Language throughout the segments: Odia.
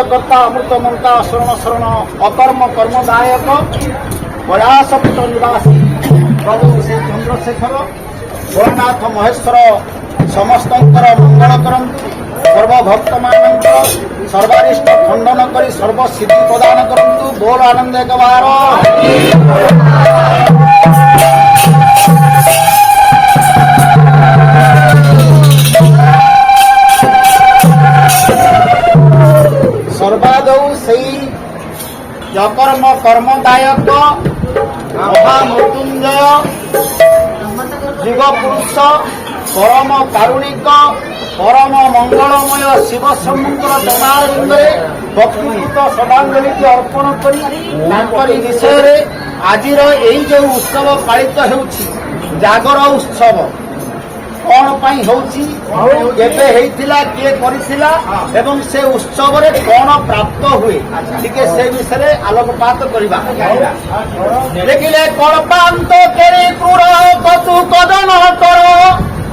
कर्ता अमृत मंता शरण शरण अकर्म कर्मदायक प्रयासपीठ निवासी प्रभु श्री चंद्रशेखर भोलेनाथ महेश्वर समस्त मंगल करंतु सर्वभक्त मान सर्वारिष्ट खंडन कर सर्वसिद्धि प्रदान करंतु बोल आनंद एक बार सर्वादौ सही अकर्म कर्मदायक महामृत्युंजय युगपुरुष परम कारुणिक परम मंगलमय शिव समुद्र चरणारविंदे भक्तिपूत श्रद्धांजलि अर्पण कर विषय आज जो उत्सव पालित होउछि जागर उत्सव कौन पाई होउछि केबे हेइथिला किए करिथिला एवं से उत्सव रे कौन प्राप्त हुए ठीक से विषय आलोकपात करिबा देखिले कल्पांत केरे क्रूर पशु कदन करो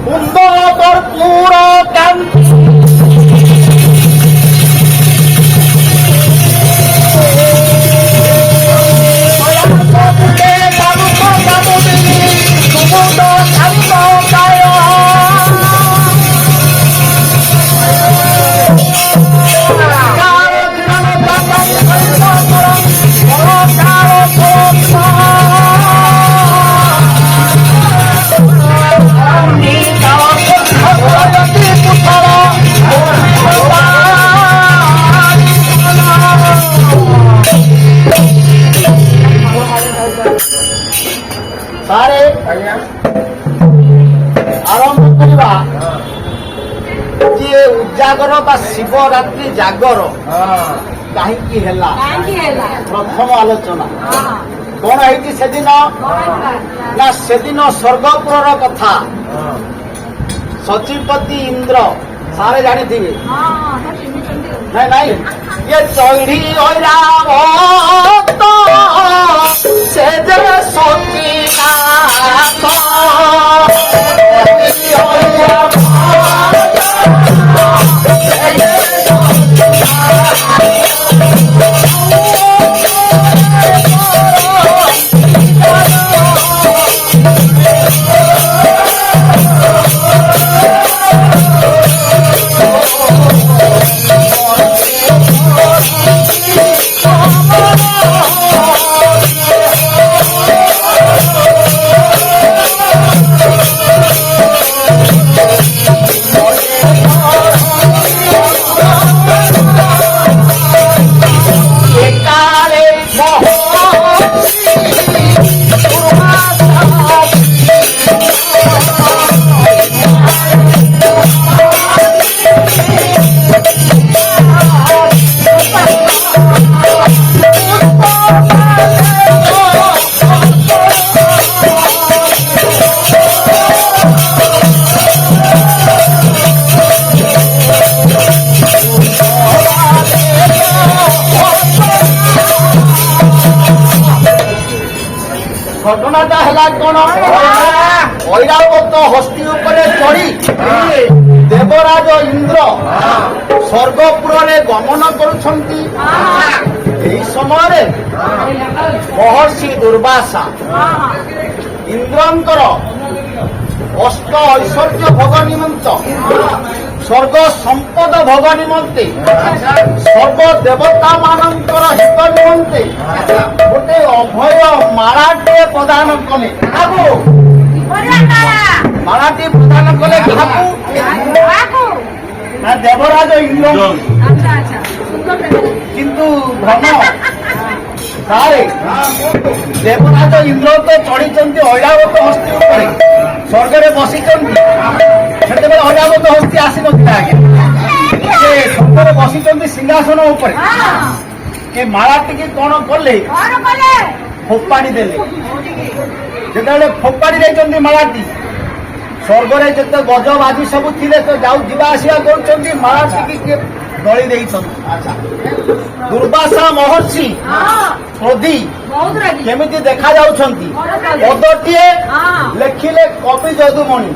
कुंदन कर्पूर कांति आरंभ करवा जे उजागर बा शिवरात्रि जागर कहीं प्रथम आलोचना कौन है से दिन ना से दिन स्वर्गपुर कथा सचिपति इंद्र सारे जानी थे नहीं नहीं ये चौड़ी से सती घटनाटा है कौन ऐरावत हस्ती उपरे चढ़ी देवराज इंद्र स्वर्गपुर गमन करुछंती समय महर्षि दुर्वासा इंद्रंकर अष्ट ऐश्वर्य भोग निमंत स्वर्ग संपद भोग निमंते सर्वदेवता मानकर हित निमंते गोटे अभय मालाटे प्रदान कले मालाटी प्रदान कले ना देवराज इंद्र किंतु भ्रम सारे देवराज इंद्र तो चढ़ी ऐरावत हस्ती स्वर्ग में बसी से ऐरावत हस्ती आसी ना आगे ସେ ସୁନ୍ଦର ବସିଛନ୍ତି ସିଂହାସନ ଉପରେ ଏ ମାଳାଟିକି କଣ କଲେ ଫୋପାଡ଼ି ଦେଲେ। ଯେତେବେଳେ ଫୋପାଡ଼ି ଦେଇଛନ୍ତି ମାଳାଟି, ସ୍ୱର୍ଗରେ ଯେତେ ଗଜବାଜି ସବୁ ଥିଲେ ତ ଯିବା ଆସିବା କରୁଛନ୍ତି, ମାଳାଟିକି କିଏ ଦଳି ଦେଇଛନ୍ତି। ଦୁର୍ବାସା ମହର୍ଷି କ୍ରୋଧି କେମିତି ଦେଖା ଯାଉଛନ୍ତି? ପଦଟିଏ ଲେଖିଲେ କବି ଯଦୁମଣି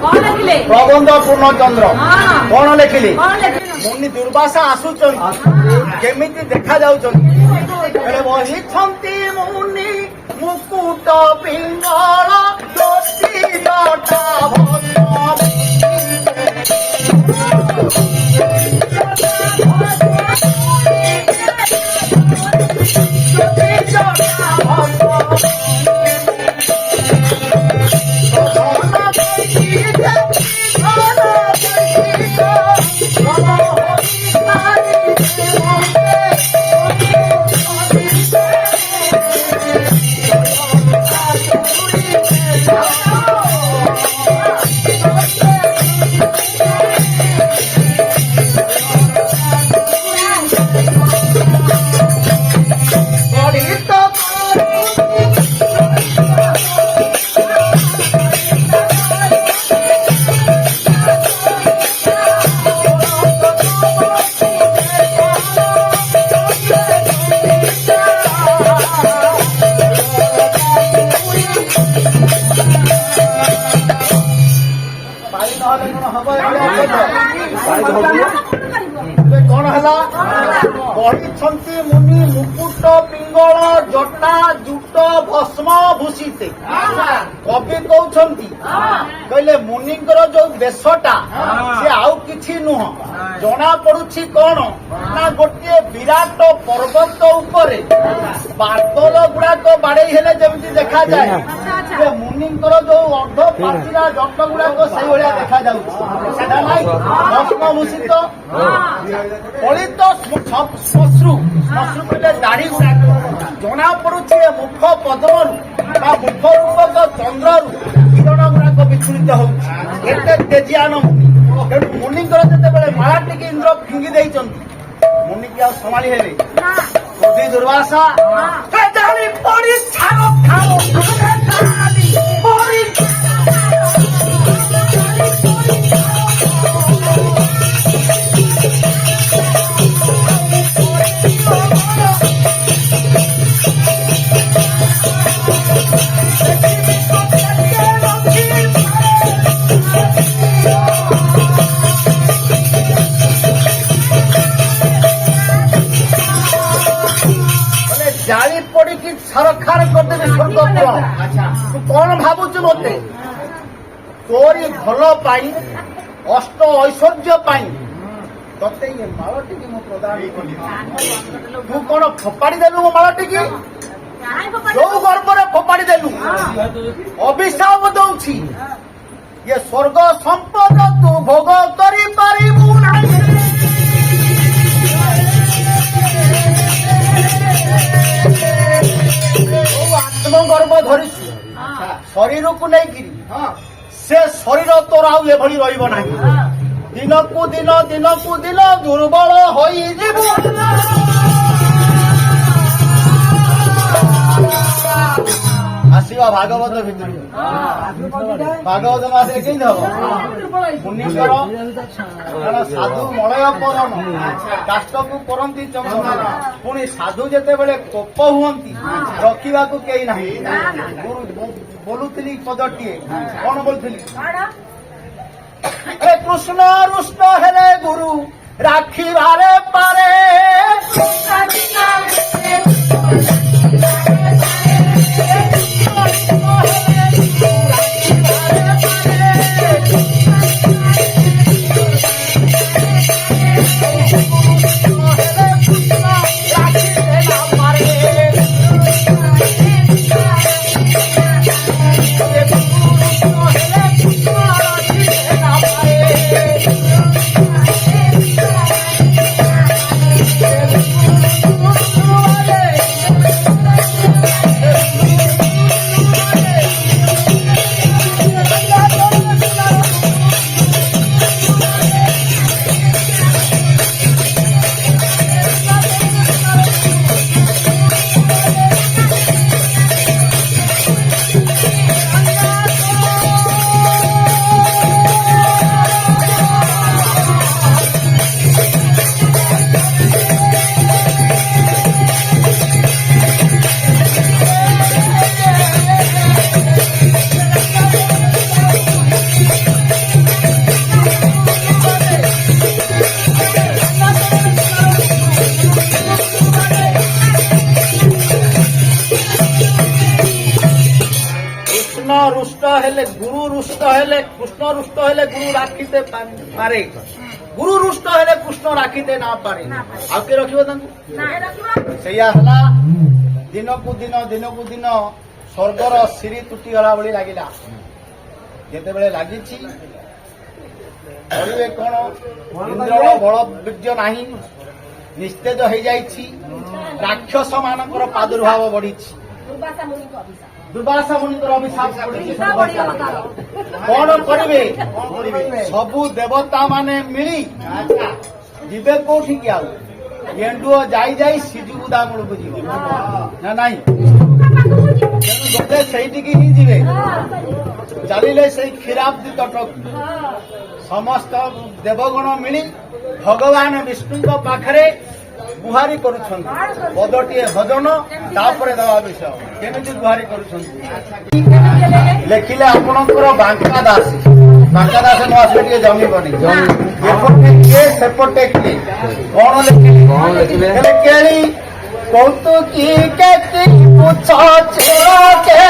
ପ୍ରବନ୍ଧ ପୂର୍ଣ୍ଣଚନ୍ଦ୍ର। କଣ ଲେଖିଲେ? ମୁନି ଦୁର୍ବାସା ଆସୁଛନ୍ତି, କେମିତି ଦେଖା ଯାଉଛନ୍ତି? ବହିଛନ୍ତି ମୁନି ମୁକୁଟ ପିଙ୍ଗଳ କଣ ହେଲା? ବହିଛନ୍ତି ମୁନି ମୁକୁଟ ପିଙ୍ଗଳ ଜଟା ଜୁଟ ଭସ୍ମ ଭୂଷିତେ। କବି କହୁଛନ୍ତି, କହିଲେ ମୁନିଙ୍କର ଯୋଉ ବେଶଟା ସେ ଆଉ କିଛି ନୁହଁ, ଜଣା ପଡୁଛି କଣ ନା ଗୋଟିଏ ବିରାଟ ପର୍ବତ ଉପରେ ବାଦଲ ଗୁଡାକ ବାଡେଇ ହେଲେ ଯେମିତି ଦେଖାଯାଏ, ମୁନିଙ୍କର ଯୋଉ ଅର୍ଦ୍ଧ ପାଚିଲା ଜଟ ଗୁଡାକ ସେଇଭଳିଆ ଦେଖାଯାଉଛି। ସେଟା ନାଇଁ ଭସ୍ମ ଭୂଷିତ ପଳିତ ଶ୍ମଶ୍ରୁ କହିଲେ ଦାଢି ଗୁଡାକ ଜଣା ପଡୁଛି ଏ ମୁଖ ପଦ୍ମରୁ ବା ମୁଖ ରୂପକ ଚନ୍ଦ୍ରରୁ କିରଣ ଗୁଡାକ ବିଚ୍ଛୁରିତ ହଉଛି। ଏତେ ତେଜିଆନ ମୁନି। ତେଣୁ ମୁନିଙ୍କର ଯେତେବେଳେ ମାଳାଟିକି ଇନ୍ଦ୍ର ଫିଙ୍ଗି ଦେଇଛନ୍ତି, ମୁନିକି ଆଉ ସମ୍ଭାଳି ହେଲେ କ୍ରୋଧି ଦୁର୍ବାସା ପଡି ଛାର ଜାଳି ପଡିକି ଛରଖାର କରିଦେବି ସ୍ୱର୍ଗ। ତୁ କଣ ଭାବୁଛୁ ମତେ? ତୋରି ଭଲ ପାଇଁ, ଅଷ୍ଟ ଐଶ୍ୱର୍ଯ୍ୟ ପାଇଁ ତତେ ଏ ମାଳଟିକି ମୁଁ ପ୍ରଦାନ କଲି। ତୁ କଣ ଫୋପାଡ଼ି ଦେଲୁ ମୋ ମାଳଟିକି? ଯୋଉ ଗର୍ବରେ ଫୋପାଡ଼ି ଦେଲୁ, ଅଭିଶାପ ଦଉଛି ଏ ସ୍ୱର୍ଗ ସମ୍ପଦ ତୁ ଭୋଗ କରିପାରିବୁ ନାହିଁ। ଆତ୍ମଗର୍ବ ଧରିଛୁ ଶରୀରକୁ ନେଇକିରି, ସେ ଶରୀର ତୋର ଆଉ ଏଭଳି ରହିବ ନାହିଁ। ଦିନକୁ ଦିନ ଦିନକୁ ଦିନ ଦୁର୍ବଳ ହୋଇଯିବୁ। ଆସିବା ଭାଗବତ ଭିତରୁ। ଭାଗବତ ମାସରେ କେମିତି ହବ? ମୁନିଙ୍କର ସାଧୁ ମଳୟ ପରଣ କାଷ୍ଟକୁ କରନ୍ତି ଚନ୍ଦନ। ପୁଣି ସାଧୁ ଯେତେବେଳେ କୋପ ହୁଅନ୍ତି, ରଖିବାକୁ କେହି ନାହିଁ। ବୋଲୁଥିଲି ପଦଟିଏ, କଣ ବୋଲୁଥିଲି? କୃଷ୍ଣ ରୁଷ୍ଟ ହେଲେ ଗୁରୁ ରାଖିବାରେ ପାରେ। हेले गुरु रुष्ट हेले कृष्ण रुष्ट हेले गुरु राखिते पारे गुरु रुष्ट हेले कृष्ण राखिते ना पारे आउ के रखिबो तांकु सैया हला दिन को दिन स्वर्गर सिरी तुटी गला भली लागिला जेते बेले लागिछि करिवे कोन इंद्र बल बीर्य नाही निस्तेज हो जाइछि राक्षस मानकर प्रादुर्भाव बढ़िछि दुर्वासा मुनिकर अभिशाप पड़िछि कौन करिवे सबु देवता माने मिली जिबे कोठी कि आउ एंडुओ जाई सिजुगुदा मूल बुझिबो ना नाही गोटे सेठी की ही जिबे चलिले से क्षीराब्दी तटक समस्त देवगण मिली भगवान विष्णु पाखरे गुहारी करुछंती पदटीए भजन तापरे दवा विषय केमिति गुहारी करुछंती लेखिले आपणकर बांका दास नो आसे जमी बनी एपटे किए सेपटे किए कौन लेखिले केली कौतुकी केती पूछ छोड़ा के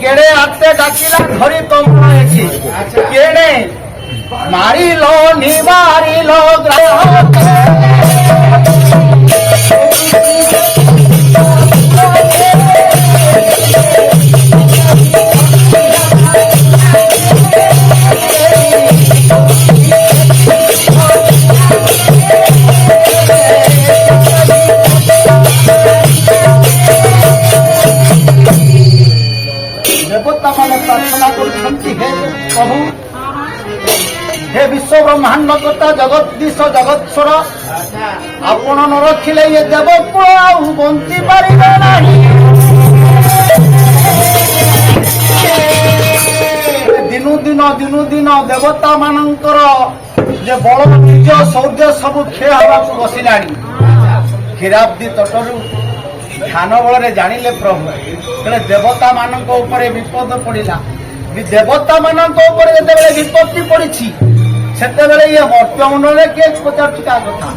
केड़े आते डाकिला धरी कमला एठी केड़े मारी लो निवारी लो देवता माने प्रार्थना करछंती हे प्रभु हे विश्व ब्रह्मांड कर्ता जगदीश जगतस्वर आपण न रखिले ये देवकुल आउ बंची पारिबे नाही दिनु दिन देवता मानकर जे बल निज शौर्य सब क्षय हवा बसिलाणी क्षीराब्दी तटरू ध्यान बल जानिले प्रभु तेरे देवता मानक ऊपर विपद पड़ा देवता मानक ऊपर जिते विपत्ति पड़ी सेते ये मर्त्यमंडल किए पचार टिका कथा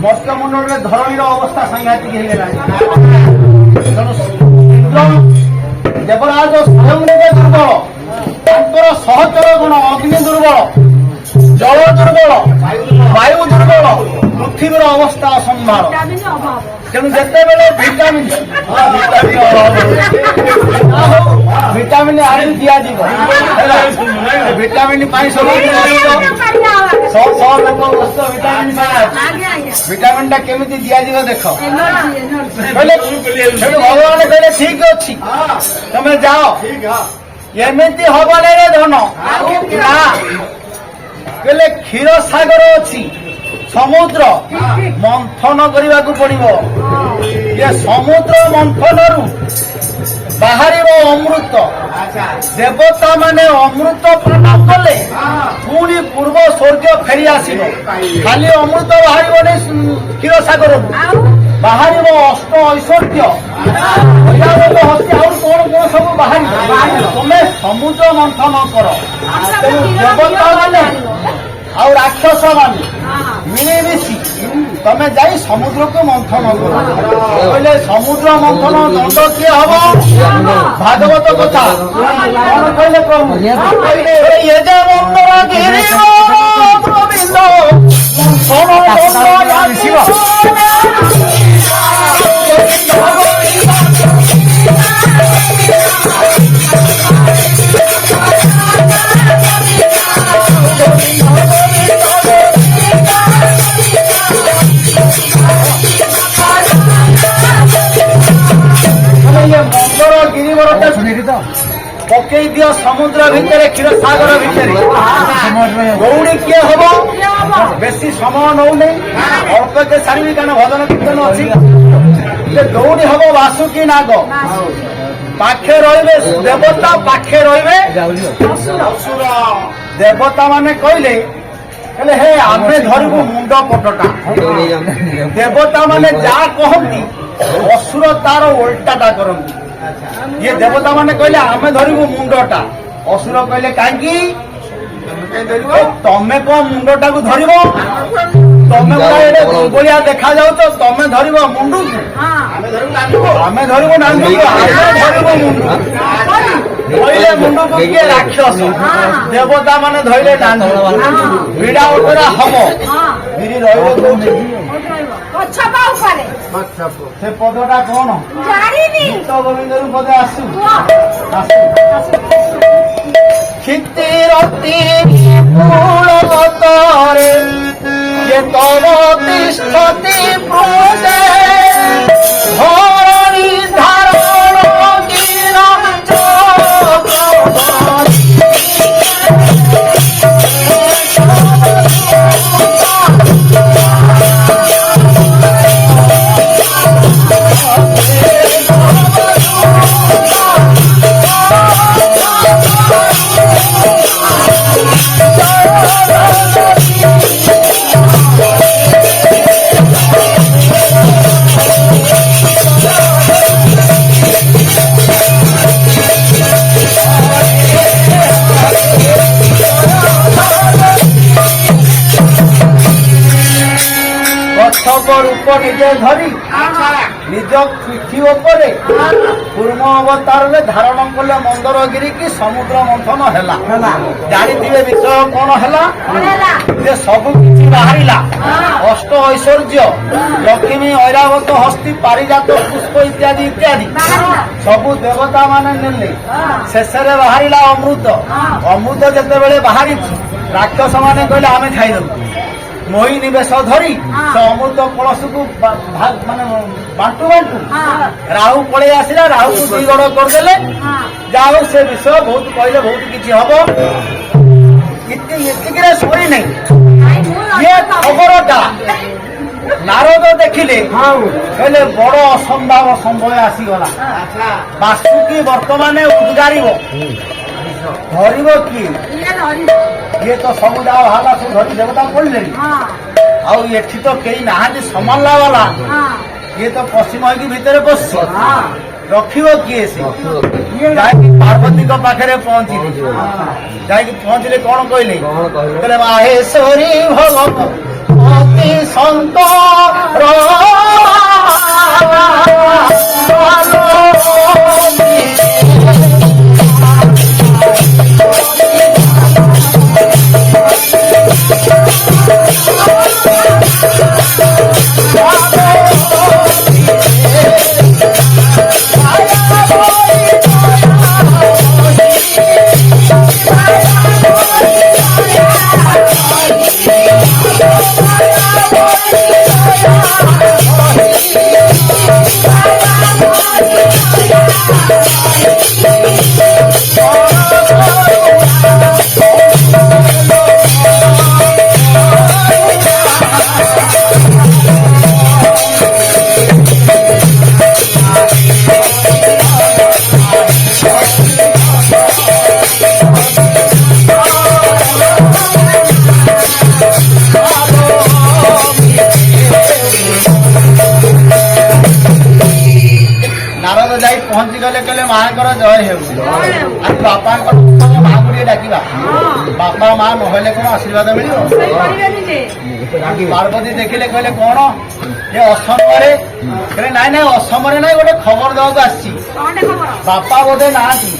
मर्त्यमंडल धरणी अवस्था सांघातिक देवराज स्वयं दुर्बल सहचर गुण अग्नि दुर्बल जल दुर्बल वायु दुर्बल पृथ्वी अवस्था असंभाल तेणु जिते बेले भिटामिन भिटामिन आनी दिज्व भिटामिन सब लोक ग्रस्त भिटामिन भिटामिन टा केमी दिज्व देख भगवान कहले ठीक अच्छी तुम जाओ ଏମିତି ହବନି ରେ ଧନ ନା କହିଲେ କ୍ଷୀର ସାଗର ଅଛି ସମୁଦ୍ର ମନ୍ଥନ କରିବାକୁ ପଡିବ। ଏ ସମୁଦ୍ର ମନ୍ଥନରୁ ବାହାରିବ ଅମୃତ। ଦେବତା ମାନେ ଅମୃତ ପାନ କଲେ ପୁଣି ପୂର୍ବ ସ୍ୱର୍ଗ ଫେରି ଆସିବ। ଖାଲି ଅମୃତ ବାହାରିବନି କ୍ଷୀର ସାଗରରୁ, ବାହାରିବ ଅଷ୍ଟ ଐଶ୍ୱର୍ଯ୍ୟ ହସ୍ତି ଆହୁରି କଣ କଣ ସବୁ ବାହାରିବ। ତମେ ସମୁଦ୍ର ମନ୍ଥନ କର। ତେଣୁ ଦେବତା ମାନେ ଆଉ ରାକ୍ଷସ ମାନେ ମିଳିମିଶି ତମେ ଯାଇ ସମୁଦ୍ରକୁ ମନ୍ଥନ କର। କହିଲେ ସମୁଦ୍ର ମନ୍ଥନ ଦଣ୍ଡ କିଏ ହବ? ଭାଗବତ କଥା କଣ କହିଲେ ପ୍ରଭୁ? କହିଲେ ଏ ଯେ ମନ୍ଦର ଗିରିବ ଗୋବିନ୍ଦ ପକେଇ ଦିଅ ସମୁଦ୍ର ଭିତରେ, କ୍ଷୀର ସାଗର ଭିତରେ। ଦୌଡ଼ି କିଏ ହବ? ବେଶୀ ସମୟ ନଉନି, ଅଳ୍ପକେ ସାରିବି କାରଣ ଭଜନ କୀର୍ତ୍ତନ ଅଛି। ଦୌଡ଼ି ହବ ବାସୁକି ନାଗ। ପାଖେ ରହିବେ ଦେବତା, ପାଖେ ରହିବେ ଅସୁର। ଦେବତା ମାନେ କହିଲେ ହେଲେ ହେ ଆମେ ଧରିବୁ ମୁଣ୍ଡ ପଟଟା। ଦେବତା ମାନେ ଯାହା କହନ୍ତି ଅସୁର ତାର ଓଲଟାଟା କରନ୍ତି। ଇଏ ଦେବତା ମାନେ କହିଲେ ଆମେ ଧରିବୁ ମୁଣ୍ଡଟା। ଅସୁର କହିଲେ କାହିଁକି? ତମେ କଣ ମୁଣ୍ଡଟାକୁ ଧରିବ? ତମେ ଦୁର୍ବଳିଆ ଦେଖାଯାଉଛ, ତମେ ଧରିବ ମୁଣ୍ଡକୁ, ଆମେ ଧରିବୁ ନାଣ୍ଡୁକୁ, ଆମେ ଧରିବୁ ମୁଣ୍ଡକୁ। ଧଇଲେ ମୁଣ୍ଡକୁ କିଏ? ରାକ୍ଷସ। ଦେବତା ମାନେ ଧଇଲେ ନାଣ୍ଡୁ। ଭିଡା ଉପରେ ହବ। ବିରି ରହିବ କୋଉଠି? ସେ ପଦଟା କଣ? ଗୀତ ଗୋବିନ୍ଦରୁ ପଦେ ଆସୁ କ୍ଷିତିରତି ମୂଳଗତରେ ଯେ ତବ ତିଷ୍ଠତି ପ୍ରୋଜେ ଧରଣୀ ଧାରଣ ଗିର ରୂପ ନିଜେ ଧରି ନିଜ ପିଠି ଉପରେ କୁର୍ମ ଅବତାରରେ ଧାରଣ କଲେ ମନ୍ଦରଗିରି କି ସମୁଦ୍ର ମନ୍ଥନ ହେଲା। ଜାଣିଥିବେ ବିଷୟ କଣ ହେଲା? ଯେ ସବୁ କିଛି ବାହାରିଲା। ଅଷ୍ଟ ଐଶ୍ୱର୍ଯ୍ୟ, ଲକ୍ଷ୍ମୀ, ଐରାବତ, ହସ୍ତି, ପାରିଜାତ, ପୁଷ୍ପ ଇତ୍ୟାଦି ଇତ୍ୟାଦି ସବୁ ଦେବତା ମାନେ ନେଲେ। ଶେଷରେ ବାହାରିଲା ଅମୃତ। ଅମୃତ ଯେତେବେଳେ ବାହାରିଛି ରାକ୍ଷସ ମାନେ କହିଲେ ଆମେ ଖାଇଦେବୁ। ମୋହିନୀ ବେଶ ଧରି ସେ ଅମୃତ କଳସକୁ ମାନେ ବାଣ୍ଟୁ ବାଣ୍ଟୁ ରାହୁ ପଳେଇ ଆସିଲା। ରାହୁକୁ ଦୁଇ ଗଡ଼ କରିଦେଲେ। ଯାହା ହଉ ସେ ବିଷୟ ବହୁତ କହିଲେ, ବହୁତ କିଛି ହବ। ଏତିକିରେ ସରି ନାହିଁ। ଇଏ ଖବରଟା ନାରଦ ଦେଖିଲେ, କହିଲେ ବଡ ଅସମ୍ଭାବ ସମ୍ଭବ ଆସିଗଲା। ବାସୁକି ବର୍ତ୍ତମାନ ଉଦ୍ଗାରିବ। ଧରିବ କିଏ? ଇଏ ତ ସବୁ ଯାହା ବାହାରିଲା ସବୁ ଧରି ଦେବତା ପଡ଼ିଲେଣି। ଆଉ ଏଠି ତ କେହି ନାହାନ୍ତି ସମ୍ଭାଳିଲା ବାଲା। ଇଏ ତ ପଶ୍ଚିମ ହେଇକି ଭିତରେ ବସିଛି। ରଖିବ କିଏ? ସେ ଯାଇକି ପାର୍ବତୀଙ୍କ ପାଖରେ ପହଞ୍ଚିଲେ। ଯାଇକି ପହଞ୍ଚିଲେ କଣ କହିଲେ? କହିଲେ ମାହେଶ୍ୱରୀ ଭଗବତୀ ଶଙ୍କର যাଇ ପହଞ୍ଚି ଗଲେ କହିଲେ ମାଙ୍କର ଜୟ ହେଉ। ଆଜି ବାପାଙ୍କର ମାଙ୍କୁ ଟିକେ ଡାକିବା। ବାପା ମା ନହେଲେ କଣ ଆଶୀର୍ବାଦ ମିଳିବ? ପାର୍ବତୀ ଦେଖିଲେ କହିଲେ କଣ ଏ ଅସମୟରେ? କହିଲେ ନାଇଁ ନାଇଁ ଅସମରେ ନାଇଁ, ଗୋଟେ ଖବର ଦେବାକୁ ଆସିଛି। ବାପା ବୋଧେ ନାହାନ୍ତି?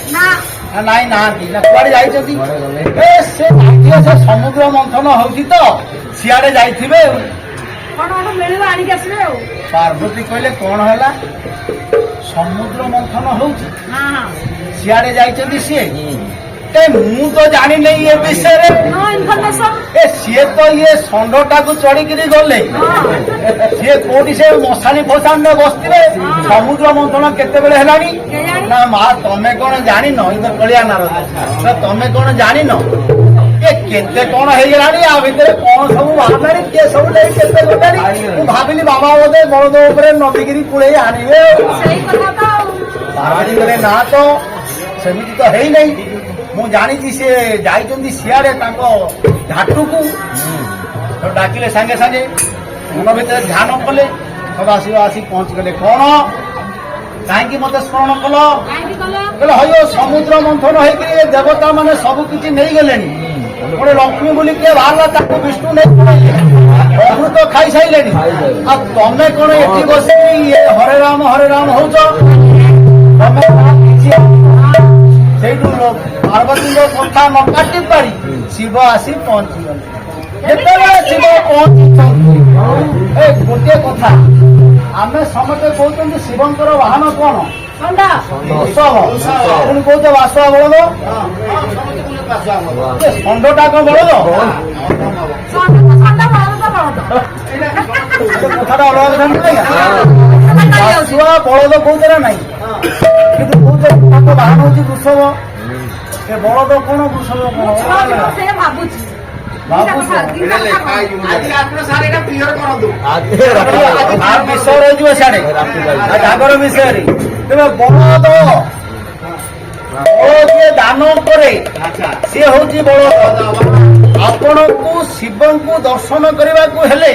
ନାଇଁ ନାହାନ୍ତି। ନା କୁଆଡେ ଯାଇଛନ୍ତି? ଏ ସେ ଯାଇଥିବେ, ସେ ସମୁଦ୍ର ମନ୍ଥନ ହଉଛି ତ ସିଆଡେ ଯାଇଥିବେ। ପାର୍ବତୀ କହିଲେ କଣ ହେଲା? ସମୁଦ୍ର ମନ୍ଥନ ହଉଛି, ସିଆଡେ ଯାଇଛନ୍ତି ସିଏ? ମୁଁ ତ ଜାଣିନି ଏ ବିଷୟରେ। ସିଏ ତ ଇଏ ଷଣ୍ଢଟାକୁ ଚଢିକିରି ଗଲେ, ସିଏ କୋଉଠି ସେ ମଶାଣି ଫସାଣିରେ ବସିଥିବେ। ସମୁଦ୍ର ମନ୍ଥନ କେତେବେଳେ ହେଲାଣି? ନା ମା ତମେ କଣ ଜାଣିନ? ଇଏ କଳିଆ ନାରଦ, ତମେ କଣ ଜାଣିନ? କେତେ କଣ ହେଇଗଲାଣି, ଆ ଭିତରେ କଣ ସବୁ ବାହାରିଲାଣି, କିଏ ସବୁ ନେଇ କେତେ ଗଲାଣି। ମୁଁ ଭାବିଲି ବାବା ବୋଧେ ବଳଦ ଉପରେ ନଦୀକିରି କୁଳେଇ ଆଣିବେ। ପାର୍ବତୀ କହିଲେ ନା ତ, ସେମିତି ତ ହେଇନାହିଁ। ମୁଁ ଜାଣିଛି ସେ ଯାଇଛନ୍ତି ସିଆଡେ ତାଙ୍କ ଘାଟକୁ। ଡାକିଲେ ସାଙ୍ଗେ ସାଙ୍ଗେ ମନ ଭିତରେ ଧ୍ୟାନ କଲେ। ସଦାଶିବ ଆସି ପହଞ୍ଚିଗଲେ। କଣ କାହିଁକି ମତେ ସ୍ମରଣ କଲ? କହିଲେ ହଇଓ ସମୁଦ୍ର ମନ୍ଥନ ହେଇକି ଦେବତା ମାନେ ସବୁ କିଛି ନେଇଗଲେଣି। ଗୋଟେ ଲକ୍ଷ୍ମୀ ବୋଲି କିଏ ବାହାରିଲା, ତାକୁ ବିଷ୍ଣୁ ନେଇ ପ୍ରଭୁ ତ ଖାଇସାରିଲେଣି। ଆଉ ତମେ କଣ ଏଠି ବସିକି ଇଏ ହରେ ରାମ ହଉଛ? ତମେ ସେଇଠୁ ପାର୍ବତୀଙ୍କ କଥା ନ କାଟି ପାରି ଶିବ ଆସି ପହଞ୍ଚିଗଲେ। ଯେତେବେଳେ ଶିବ ପହଞ୍ଚିଛନ୍ତି, ଏ ଗୋଟିଏ କଥା ଆମେ ସମସ୍ତେ କହୁଛନ୍ତି ଶିବଙ୍କର ବାହନ କଣ? ବୃଷଭ। ପୁଣି କହୁଛ ବାସୁଆ ବଳଦ। ଷଣ୍ଢଟା କଣ ବଳଦ? କଥାଟା ଅଲଗା କଥା ନୁହେଁ। ବାସୁଆ ବଳଦ କହୁଛ ନା ନାଇଁ? କିନ୍ତୁ କହୁଛ ତାଙ୍କ ବାହନ ହଉଛି ବୃଷଭ। ଏ ବଳଦ କଣ ବୃଷଭ କଣ? ବିଷୟ ରହିଯିବ ସିଆଡେ ଜାଗର ବିଷୟରେ। ତେବେ ବଳଦ ଯିଏ ଦାନ କରେ ସିଏ ହଉଛି ବଳଦ। ଆପଣଙ୍କୁ ଶିବଙ୍କୁ ଦର୍ଶନ କରିବାକୁ ହେଲେ,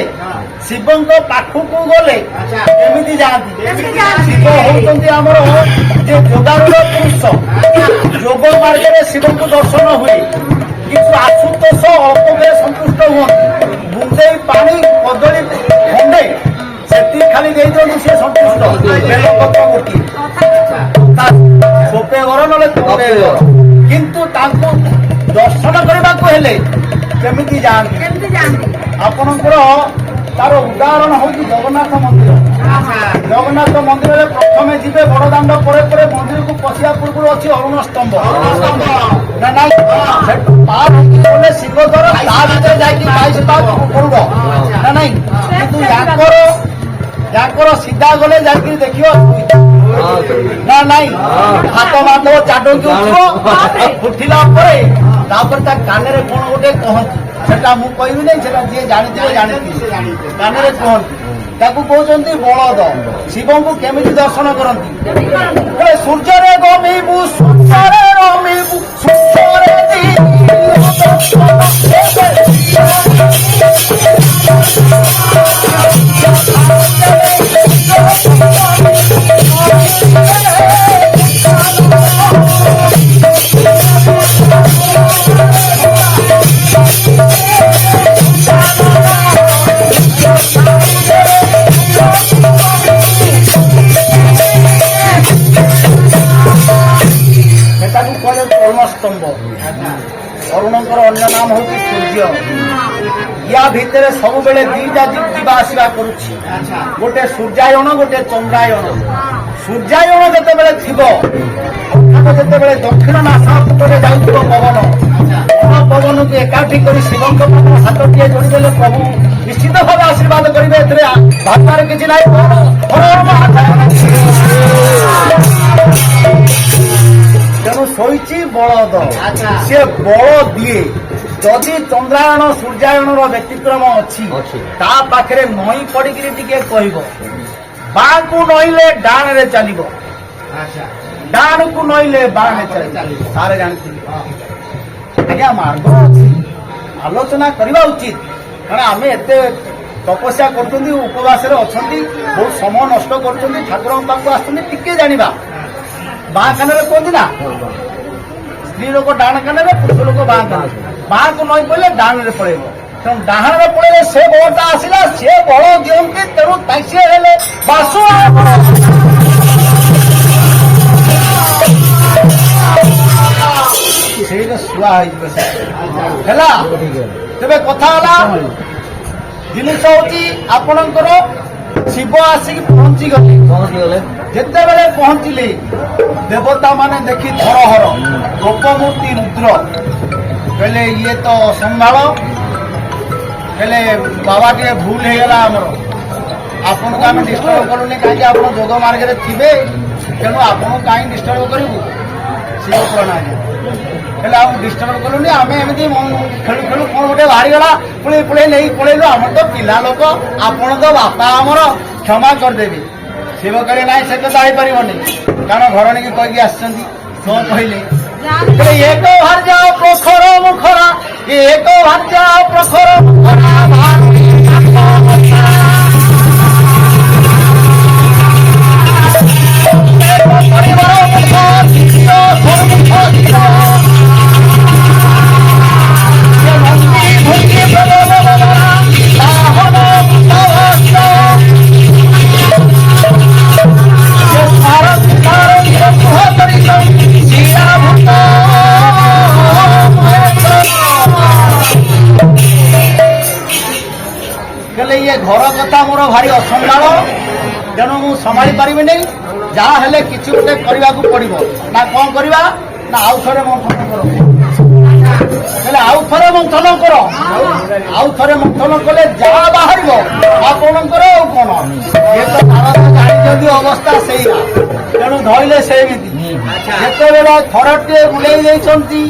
ଶିବଙ୍କ ପାଖକୁ ଗଲେ କେମିତି ଯାଆନ୍ତି? ଶିବ ହଉଛନ୍ତି ଆମର ଯେ ଯୋଗାରୁର ପୁରୁଷ। ଯୋଗ ମାର୍ଗରେ ଶିବଙ୍କୁ ଦର୍ଶନ ହୁଏ। କିନ୍ତୁ ଆଶୁତୋଷ ଅଳ୍ପରେ ସନ୍ତୁଷ୍ଟ ହୁଅନ୍ତି। ବୁନ୍ଦେଇ ପାଣି କଦଳୀ ଖଣ୍ଡେ ସେତିକି ଖାଲି ଦେଇଦିଅନ୍ତୁ, ସିଏ ସନ୍ତୁଷ୍ଟ। ବେଲପତ୍ର ଗୋଟିଏ ସୋପେ ଘର ନହେଲେ ତୋପେ ଘର। କିନ୍ତୁ ତାଙ୍କୁ ଦର୍ଶନ କରିବାକୁ ହେଲେ କେମିତି ଯାଆନ୍ତି? ଆପଣଙ୍କର ତାର ଉଦାହରଣ ହଉଛି ଜଗନ୍ନାଥ ମନ୍ଦିର। ଜଗନ୍ନାଥ ମନ୍ଦିରରେ ପ୍ରଥମେ ଯିବେ ବଡଦାଣ୍ଡ, ପରେ ପରେ ମନ୍ଦିରକୁ ପଶିବା ପୂର୍ବରୁ ଅଛି ଅରୁଣ ସ୍ତମ୍ଭ। ନା ନାଇଁ? ସେଠୁ ପାର ହେଇକି ଗଲେ ସିଂହଦ୍ୱାର, ତା ଭିତରେ ଯାଇକି 22 ପାହାଚ ଉପରକୁ ନା ନାଇଁ? କିନ୍ତୁ ୟାଙ୍କର ସିଧା ଗଲେ ଯାଇକି ଦେଖିବ ନା ନାଇଁ? ହାତ ମାଧବ ଚାଟୁକି ଉଠିବ, ଉଠିଲା ପରେ ତାପରେ ତା କାନରେ କଣ ଗୋଟେ କହନ୍ତି, ସେଟା ମୁଁ କହିବି ନାହିଁ, ସେଟା ଯିଏ ଜାଣିଥିବେ ଜାଣିଥିବେ। କାନରେ କହନ୍ତି, ତାକୁ କହୁଛନ୍ତି ବଳଦ। ଶିବଙ୍କୁ କେମିତି ଦର୍ଶନ କରନ୍ତି? ସୂର୍ଯ୍ୟରେ ଗମିବୁ, ସୂର୍ଯ୍ୟରେ ରମିବୁ, ସୂର୍ଯ୍ୟରେ ଅରୁଣଙ୍କର ଅନ୍ୟ ନାମ ହଉଛି ସୂର୍ଯ୍ୟ। ୟା ଭିତରେ ସବୁବେଳେ ଦିଟା ଯିବା ଆସିବା କରୁଛି, ଗୋଟେ ସୂର୍ଯ୍ୟାୟନ, ଗୋଟେ ଚନ୍ଦ୍ରାୟନ। ସୂର୍ଯ୍ୟାୟନ ଯେତେବେଳେ ଥିବ, ଯେତେବେଳେ ଦକ୍ଷିଣ ନାସାପଟରେ ଯାଉଥିବ ପବନ, ପବନକୁ ଏକାଠି କରି ଶିବଙ୍କ ହାତଟିଏ ଯୋଡ଼ିଦେଲେ ପ୍ରଭୁ ନିଶ୍ଚିତ ଭାବେ ଆଶୀର୍ବାଦ କରିବେ। ଏଥିରେ ଭାବନାର କିଛି ନାହିଁ। ତେଣୁ ଶୋଇଛି ବଳଦ, ସିଏ ବଳ ଦିଏ। ଯଦି ଚନ୍ଦ୍ରାୟଣ ସୂର୍ଯ୍ୟାୟନର ବ୍ୟତିକ୍ରମ ଅଛି, ତା ପାଖରେ ନଈ ପଡିକିରି ଟିକେ କହିବ, ବାଁକୁ ନଇଲେ ଡାଣରେ ଚାଲିବ, ଡାଣକୁ ନଇଲେ ବାଁରେ ଚାଲିବ। ସାରେ ଜାଣିଥିଲି ଆଜ୍ଞା, ମାର୍ଗ ଅଛି, ଆଲୋଚନା କରିବା ଉଚିତ। କାରଣ ଆମେ ଏତେ ତପସ୍ୟା କରୁଛନ୍ତି, ଉପବାସରେ ଅଛନ୍ତି, ବହୁତ ସମୟ ନଷ୍ଟ କରୁଛନ୍ତି, ଠାକୁରଙ୍କ ପାଖକୁ ଆସୁଛନ୍ତି, ଟିକେ ଜାଣିବା। ବାଁ କାନରେ କୁହନ୍ତି ନା, ସ୍ତ୍ରୀ ଲୋକ ଡାହାଣ କାନରେ, ପୁରୁଷ ଲୋକ ବାଁ କାନରେ। ବାଁକୁ ନଈ ପଡ଼ିଲେ ଡାହାଣରେ ପଳେଇବ। ତେଣୁ ଡାହାଣରେ ପଳେଇଲେ ସେ ବଳଟା ଆସିଲା, ସେ ବଳ ଦିଅନ୍ତି। ତେଣୁ ସିଏ ହେଲେ ବାସୁ। ସେଇଟା ଶୁଆ ହେଇଯିବ ହେଲା। ତେବେ କଥା ହେଲା, ଜିନିଷ ହଉଛି ଆପଣଙ୍କର ଶିବ ଆସିକି ପହଞ୍ଚିଗଲେ। ଯେତେବେଳେ ପହଞ୍ଚିଲେ ଦେବତା ମାନେ ଦେଖି ଧରହର, ଗୋପମୂର୍ତ୍ତି ରୁଦ୍ର କହିଲେ ଇଏ ତ ସମ୍ଭାଳ, ହେଲେ ବାବା ଟିକେ ଭୁଲ ହେଇଗଲା ଆମର, ଆପଣଙ୍କୁ ଆମେ ଡିଷ୍ଟର୍ବ କରୁନି, କାହିଁକି ଆପଣ ଯୋଗ ମାର୍ଗରେ ଥିବେ, ତେଣୁ ଆପଣଙ୍କୁ କାହିଁକି ଡିଷ୍ଟର୍ବ କରିବୁ। ଶିବ ପ୍ରଣାଳୀ ହେଲେ ଆଉ ଡିଷ୍ଟର୍ବ କଲୁନି, ଆମେ ଏମିତି ଖେଳୁ ଖେଳୁ କ'ଣ ଗୋଟେ ବାହାରିଗଲା, ପୁଳେଇ ନେଇ ପଳେଇଲୁ, ଆମର ତ ପିଲା ଲୋକ, ଆପଣ ତ ବାପା ଆମର, କ୍ଷମା କରିଦେବି। ଶିବ କହିଲେ ନାଇଁ, ସେ କଥା ହେଇପାରିବନି, କାରଣ ଘରଣୀକି କହିକି ଆସିଛନ୍ତି। କ'ଣ କହିଲେ? ଏକ ଭାର୍ଯ୍ୟ ପ୍ରଖର ମୁଖରା, ଏକ ଭାର୍ଯ୍ୟ ପ୍ରଖର ମୁଖରା, ଇଏ ଘର କଥା ମୋର ଭାରି ଅସମ୍ଭାଳ, ତେଣୁ ମୁଁ ସମ୍ଭାଳି ପାରିବିନି। ଯାହା ହେଲେ କିଛି ଗୋଟେ କରିବାକୁ ପଡିବ। ନା କ'ଣ କରିବା ନା ଆଉ ଥରେ ମନ୍ଥନ କର, ହେଲେ ଆଉ ଥରେ ମନ୍ଥନ କର। ଆଉ ଥରେ ମନ୍ଥନ କଲେ ଯାହା ବାହାରିବ ଆପଣଙ୍କର ଆଉ କ'ଣ। ଏ ତ ଭାରତ ଜାଣିଛନ୍ତି ଅବସ୍ଥା ସେଇଆ, ତେଣୁ ଧଇଲେ ସେମିତି। ଯେତେବେଳେ ଥରଟିଏ ବୁଲେଇ ଦେଇଛନ୍ତି,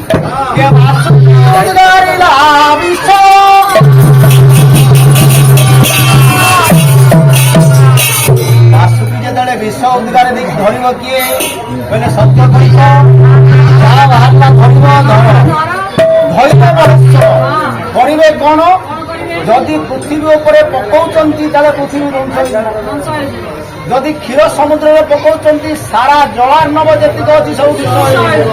ବାସୁକି ଯେତେବେଳେ ବିଷ ଉଦ୍ଗାର ଦେଇକି ଧରିବ କିଏ କହିଲେ ସତ୍ୟ କହିବ, ଯାହା ବାହାରିଲା ଧରିବ, ଧରିବେ ମହତ୍ସ। କରିବେ କ'ଣ? ଯଦି ପୃଥିବୀ ଉପରେ ପକଉଛନ୍ତି ତାହେଲେ ପୃଥିବୀ ଧ୍ୱଂସ ହେଇଯିବ। ଯଦି କ୍ଷୀର ସମୁଦ୍ରରେ ପକଉଛନ୍ତି ସାରା ଜଳାର୍ଣ୍ଣବ ଯେତିକି ଅଛି ସବୁ ବିଷ ହେଇଯିବ।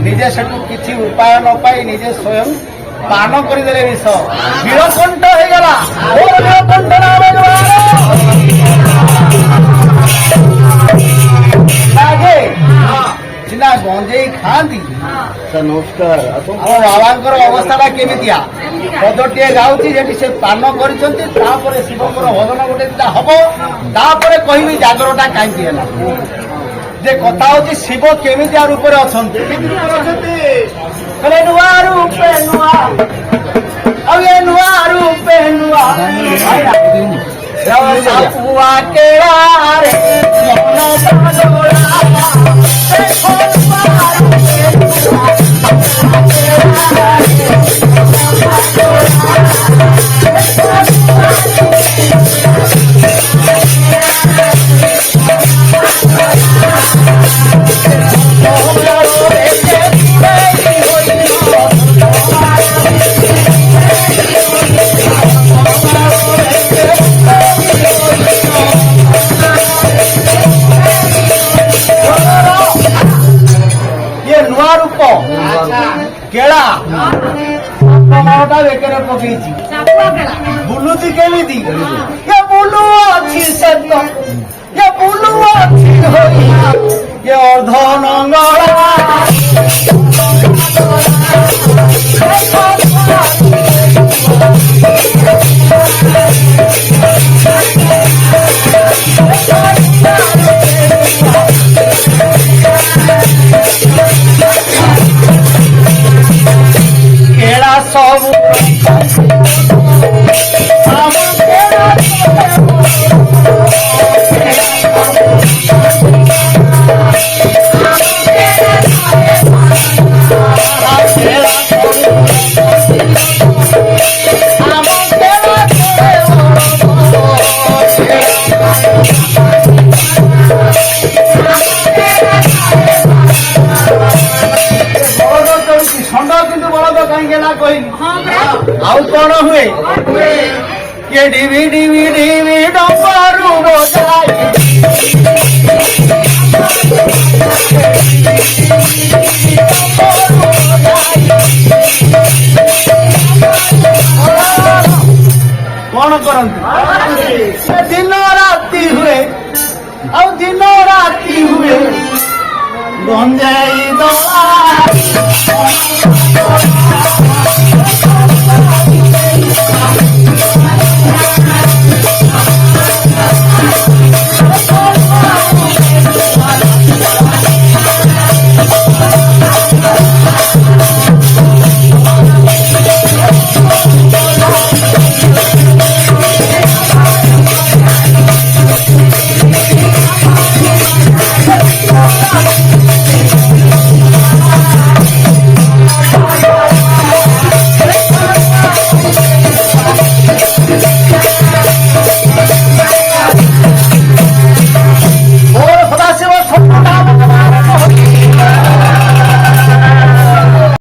ନିଜେ ସେଠୁ କିଛି ଉପାୟ ନ ପାଇ ନିଜେ ସ୍ୱୟଂ ପାନ କରିଦେଲେ ବିଷ। ନୀଳକଣ୍ଠ ହେଇଗଲା। ନୀଳକଣ୍ଠ ସିନା ଗଞ୍ଜେଇ ଖାଆନ୍ତି। ନମସ୍କାର। ଆମ ବାବାଙ୍କର ଅବସ୍ଥାଟା କେମିତିଆ? ପଦଟିଏ ଗାଉଛି ଯେଠି ସେ ପାନ କରିଛନ୍ତି, ତାପରେ ଶିବଙ୍କର ଭଜନ ଗୋଟେ ଦିଟା ହବ, ତାପରେ କହିବି ଜାଗରଟା କାହିଁକି ହେଲା। ଯେ କଥା ହଉଛି ଶିବ କେମିତିଆ ରୂପରେ ଅଛନ୍ତି। ନୂଆ ରୂପେ ନୂଆ, ଆଉ ଏ ନୂଆ ରୂପେ ନୂଆ ସାପୁଆ କେଳାରେ କେଳା ଟା ବେକରେ ପକେଇଛି, ବୁଲୁଛି କେମିତି? ଏ ବୁଲୁ ଅଛି ସେ ତ, ଏ ବୁଲୁ ଅଛି ଏ ଅର୍ଦ୍ଧ ନଙ୍ଗଳା। କେଳା ସବୁ ଆଉ କଣ ହୁଏ? କିଏ ଡିଭି